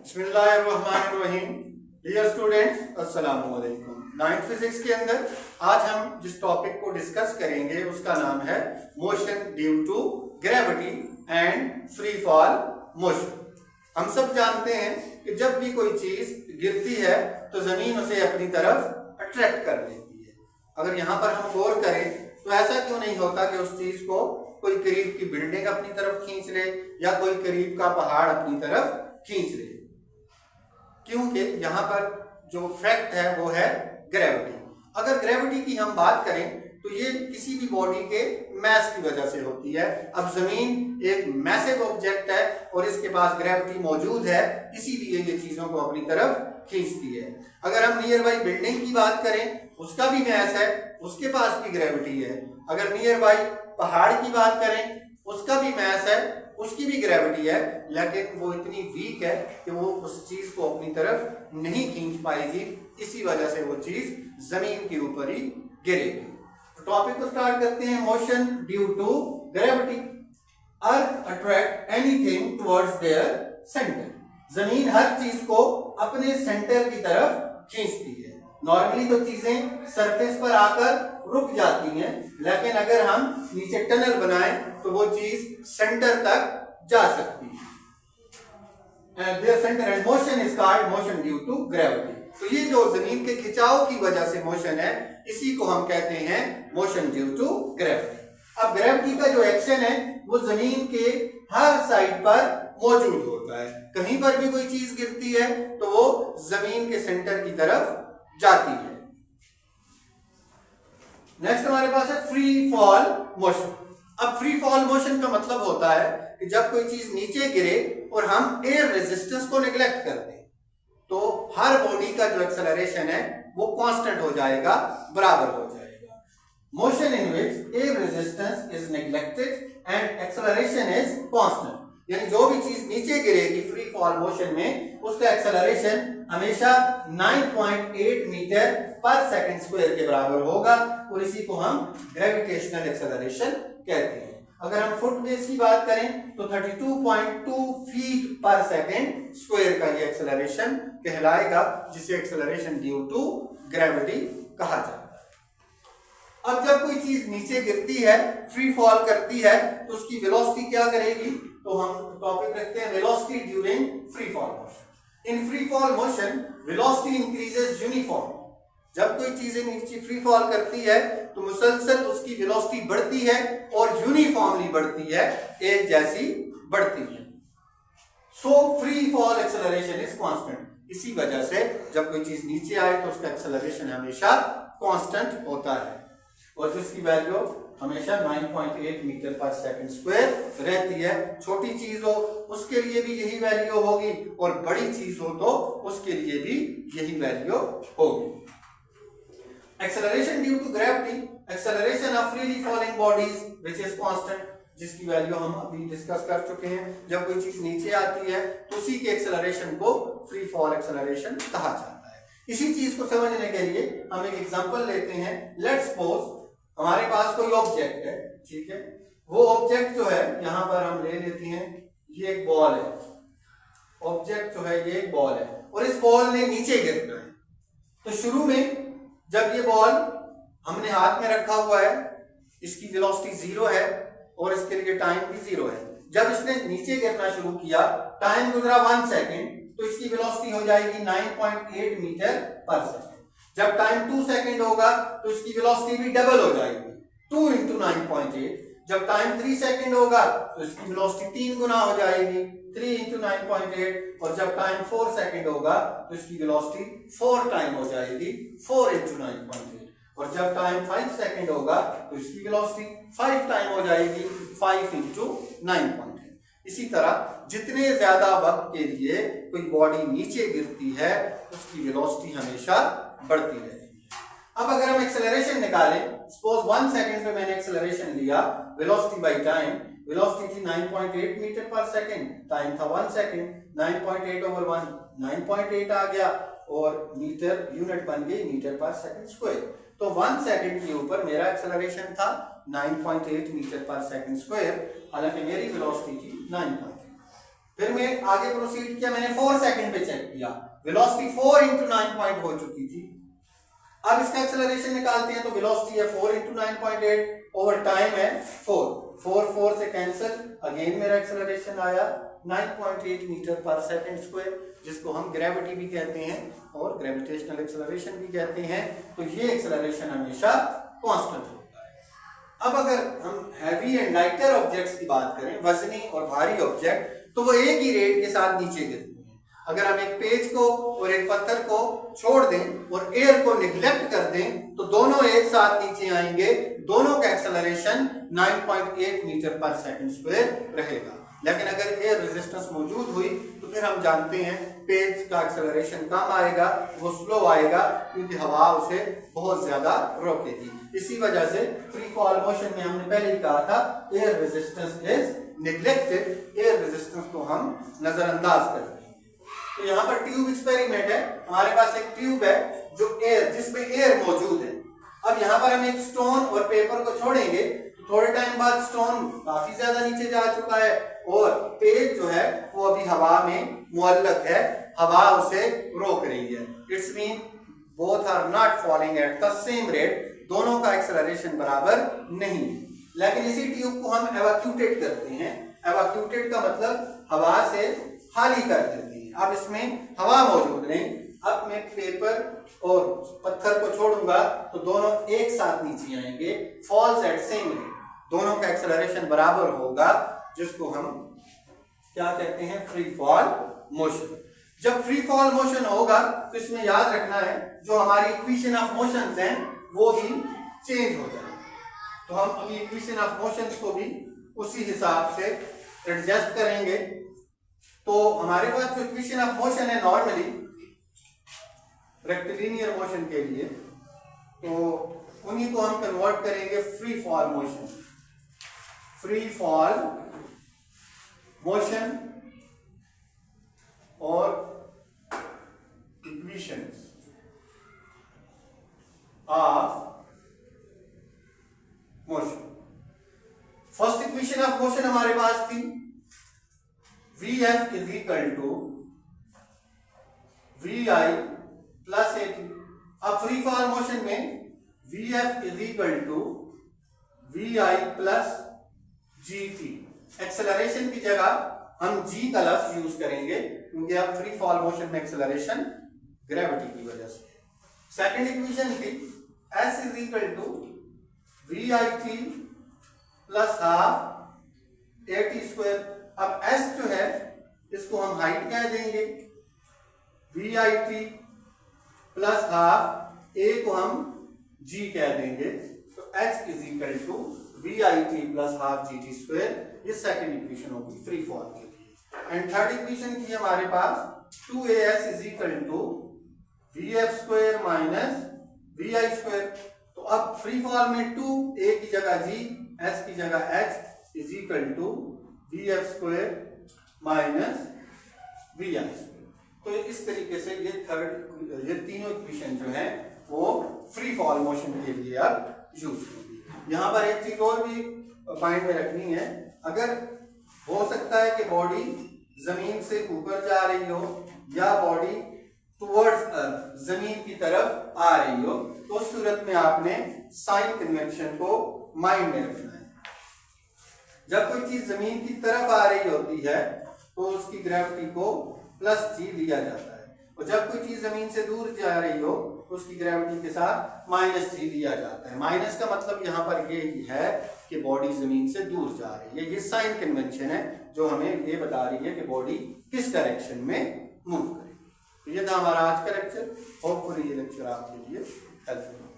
बिस्मिल्लाहिर्रहमानिर्रहीम। Dear students, अस्सलाम वालेकुम। 9th फिजिक्स के अंदर आज हम जिस टॉपिक को डिस्कस करेंगे उसका नाम है motion due to gravity and free fall motion. हम सब जानते हैं कि जब भी कोई चीज गिरती है तो जमीन उसे अपनी तरफ अट्रैक्ट कर लेती है। अगर यहाँ पर हम गौर करें तो ऐसा क्यों नहीं होता कि उस चीज को कोई करीब की बिल्डिंग अपनी तरफ खींच ले या कोई करीब का पहाड़ अपनी तरफ खींच ले? क्योंकि यहाँ पर जो फैक्ट है वो है ग्रेविटी। अगर ग्रेविटी की हम बात करें तो ये किसी भी बॉडी के मैस की वजह से होती है। अब जमीन एक मैसिव ऑब्जेक्ट है और इसके पास ग्रेविटी मौजूद है, इसीलिए ये चीजों को अपनी तरफ खींचती है। अगर हम नियर बाई बिल्डिंग की बात करें, उसका भी मैस है, उसके पास भी ग्रेविटी है। अगर नियर बाई पहाड़ की बात करें, उसका भी मैस है, उसकी भी ग्रेविटी है, लेकिन वो इतनी वीक है कि वो उस चीज को अपनी तरफ नहीं खींच पाएगी। इसी वजह से वो चीज जमीन के ऊपर ही गिरेगी। तो टॉपिक को स्टार्ट करते हैं। Motion due to gravity. Earth attract anything towards their centre. जमीन हर चीज को अपने सेंटर की तरफ खींचती है। नॉर्मली तो चीजें सरफेस पर आकर रुक जाती हैं, लेकिन अगर हम नीचे टनल बनाएं तो वो चीज सेंटर तक जा सकती है। Their centre and motion is called motion due to gravity. तो ये जो जमीन के खिंचाव की वजह से मोशन है, इसी को हम कहते हैं मोशन ड्यू टू ग्रेविटी। अब ग्रेविटी का जो एक्शन है वो जमीन के हर साइड पर मौजूद होता है। कहीं पर भी कोई चीज गिरती है तो वो जमीन के सेंटर की तरफ जाती है। नेक्स्ट हमारे पास है फ्री फॉल मोशन। अब फ्री फॉल मोशन का मतलब होता है कि जब कोई चीज नीचे गिरे और हम एयर रेजिस्टेंस को नेग्लेक्ट कर दें तो हर बॉडी का जो एक्सेलरेशन है वो कांस्टेंट हो जाएगा, बराबर हो जाएगा। Motion in which air resistance is neglected and acceleration is constant. यानी जो भी चीज नीचे गिरेगी फ्री फॉल मोशन में, उसका एक्सेलरेशन हमेशा 9.8 मीटर पर सेकंड स्क्वायर के बराबर होगा और इसी को हम ग्रेविटेशनल एक्सेलरेशन कहते हैं। अगर हम फुट बेस की बात करें तो 32.2 फीट पर सेकंड स्क्वायर का ये एक्सेलरेशन कहलाएगा, जिसे एक्सेलरेशन ड्यू टू ग्रेविटी कहा जाता है। अब जब कोई चीज नीचे गिरती है, फ्री फॉल करती है, तो उसकी वेलोसिटी क्या करेगी? तो हम टॉपिक रखते हैं velocity during free fall motion. In free fall motion velocity increases uniform. जब कोई चीज नीचे फ्री फॉल करती है तो मुसलसल उसकी वेलोसिटी बढ़ती है और यूनिफॉर्मली बढ़ती है, एक जैसी बढ़ती है। So free fall acceleration is constant. इसी वजह से जब कोई चीज नीचे आए तो उसका एक्सेलरेशन हमेशा कांस्टेंट होता है और जिसकी वैल्यू हमेशा 9.8 मीटर पर सेकंड स्क्वायर रहती है। छोटी चीज हो उसके लिए भी यही वैल्यू होगी और बड़ी चीज हो तो उसके लिए भी यही वैल्यू होगी। Acceleration due to gravity, acceleration of freely falling bodies which is constant, जिसकी वैल्यू हम अभी डिस्कस कर चुके हैं। जब कोई चीज नीचे आती है तो उसी के एक्सेलरेशन को फ्री फॉल एक्सेलरेशन कहा जाता है। इसी चीज को समझने के लिए हम एक एग्जांपल लेते हैं। लेट्स सपोज हमारे पास कोई ऑब्जेक्ट है, ठीक है। वो ऑब्जेक्ट जो है यहाँ पर हम ले लेते हैं, ये एक बॉल है। ऑब्जेक्ट जो है ये एक बॉल है और इस बॉल ने नीचे गिरना है। तो शुरू में जब ये बॉल हमने हाथ में रखा हुआ है, इसकी वेलोसिटी 0 है और इसके लिए टाइम भी 0 है। जब इसने नीचे गिरना शुरू किया, टाइम गुजरा 1 सेकेंड, तो इसकी वेलोसिटी हो जाएगी 9.8 मीटर पर सेकेंड। जब टाइम 2 सेकंड होगा तो इसकी वेलोसिटी भी डबल हो जाएगी, 2 × 9.8। जब टाइम 3 सेकंड होगा तो इसकी वेलोसिटी 3 गुना हो जाएगी, 3 × 9.8। और जब टाइम 4 सेकंड होगा तो इसकी वेलोसिटी 4 टाइम हो जाएगी, 4 × 9.8। और जब टाइम 5 सेकंड होगा तो इसकी वेलोसिटी 5 टाइम हो जाएगी, 5 × 9.8। इसी तरह जितने ज्यादा वक्त के लिए कोई बॉडी नीचे गिरती है उसकी वेलोसिटी हमेशा बढ़ती रहती है। अब अगर हम एक्सेलरेशन निकालें, सपोज 1 सेकंड पे मैंने एक्सेलरेशन लिया, वेलोसिटी बाय टाइम, वेलोसिटी थी 9.8 मीटर पर सेकंड, टाइम था 1 सेकंड, 9.8/1 9.8 आ गया और मीटर यूनिट बन गई मीटर पर सेकंड स्क्वायर। तो 1 सेकंड के ऊपर मेरा एक्सेलरेशन था 9.8 मीटर पर सेकंड स्क्वायर, हालांकि मेरी वेलोसिटी थी 9.8। फिर मैं आगे प्रोसीड किया, मैंने 4 सेकंड पे चेक किया, वेलोसिटी 4 इंटू 9 पॉइंट हो चुकी थी। अब इसका एक्सेलरेशन निकालते हैं, तो वेलोसिटी है 4 इंटू 9.8 ओवर टाइम है 4 से कैंसिल, अगेन मेरा एक्सेलरेशन आया 9.8 मीटर पर सेकंड स्क्वायर, जिसको हम ग्रेविटी भी कहते हैं और ग्रेविटेशनल एक्सेलरेशन भी कहते हैं। तो ये एक्सेलरेशन हमेशा कांस्टेंट होता है। अब अगर हम हैवी एंड लाइटर ऑब्जेक्ट्स की बात करें, वजनी और भारी ऑब्जेक्ट, तो वो एक ही रेट के साथ नीचे गिरते हैं। अगर हम एक पेज को और एक पत्थर को छोड़ दें और एयर को निगलेक्ट कर दें, तो दोनों एक साथ नीचे आएंगे, दोनों का एक्सेलरेशन 9.8 मीटर पर सेकंड स्क्वायर रहेगा। लेकिन अगर एयर रेजिस्टेंस मौजूद हुई तो फिर हम जानते हैं पेज का एक्सेलरेशन कम आएगा, वो स्लो आएगा, क्योंकि हवा उसे बहुत ज्यादा रोकेगी। इसी वजह से फ्री फॉल मोशन में हमने पहले ही कहा था air resistance is neglected, air resistance को हम नजरअंदाज करते हैं। तो यहाँ पर ट्यूब एक्सपेरिमेंट है, हमारे पास एक ट्यूब है जो एयर, जिसमें एयर मौजूद है। अब यहाँ पर हम एक स्टोन और पेपर को छोड़ेंगे, तो थोड़े टाइम बाद स्टोन काफी ज्यादा नीचे जा चुका है और पेज जो है वो अभी हवा में मुअल्लक है, हवा उसे रोक रही है। It's mean both are not falling at the same rate, दोनों का एक्सेलरेशन बराबर नहीं। लेकिन इसी ट्यूब को हम एवैक्यूटेट करते हैं। एवैक्यूटेट का मतलब हवा से खाली कर देते हैं। अब इसमें हवा मौजूद नहीं। अब मैं पेपर और पत्थर को छोड़ूंगा तो दोनों एक साथ नीचे आएंगे, फॉल्स एट सेम रेट, दोनों का एक्सेलरेशन बराबर होगा, जिसको हम क्या कहते हैं, फ्री फॉल मोशन। जब फ्री फॉल मोशन होगा तो इसमें याद रखना है जो हमारी इक्वेशन ऑफ मोशंस हैं वो भी चेंज हो जाएंगे। तो हम अभी इक्वेशन ऑफ मोशंस को भी उसी हिसाब से एडजस्ट करेंगे। तो हमारे पास जो इक्वेशन ऑफ मोशन है नॉर्मली रेक्टिलिनियर मोशन के लिए, तो उन्हीं को हम कन्वर्ट करेंगे free fall motion. Free fall motion और equations of motion. First equation of motion हमारे पास थी Vf is equal to Vi plus at। अब फ्री फॉल मोशन में Vf is equal to Vi plus gt। Acceleration की जगह हम g का लफ्ज यूज करेंगे, क्योंकि अब फ्री फॉल मोशन में एक्सेलरेशन ग्रेविटी की वजह से। सेकंड इक्वेशन थी s is equal to Vit plus half at square. अब s जो है इसको हम हाइट कह देंगे, Vit प्लस हाफ a को हम g कह देंगे, तो h is equal to Vit plus half gt square. ये सेकंड इक्वेशन होगी फ्री फॉल के लिए। एंड थर्ड इक्वेशन थी हमारे पास 2as is equal to Vf square minus Vi square. तो अब फ्री फॉल में 2a की जगह g, s की जगह h is equal to Vf square minus Vi square. तो इस तरीके से ये तीनों इक्वेशन जो है वो फ्री फॉल मोशन के लिए अब यूज होगी। यहाँ पर एक चीज और भी माइंड में रखनी है, अगर हो सकता है कि बॉडी जमीन से ऊपर जा रही हो या बॉडी टुवर्ड्स अर्थ जमीन की तरफ आ रही हो, तो उस सूरत में आपने साइन कन्वेंशन को माइंड में रखना है। जब कोई चीज जमीन की तरफ आ रही होती है तो उसकी ग्रेविटी को प्लस जी लिया जाता है, और जब कोई चीज जमीन से दूर जा रही हो तो उसकी ग्रेविटी के साथ माइनस जी लिया जाता है। माइनस का मतलब यहाँ पर ये है कि बॉडी जमीन से दूर जा रही है। ये साइन कन्वेंशन है जो हमें ये बता रही है कि बॉडी किस डायरेक्शन में मूव करेगी। तो ये था हमारा आज का लेक्चर। होपफुली ये लेक्चर आपके लिए हेल्पफुल।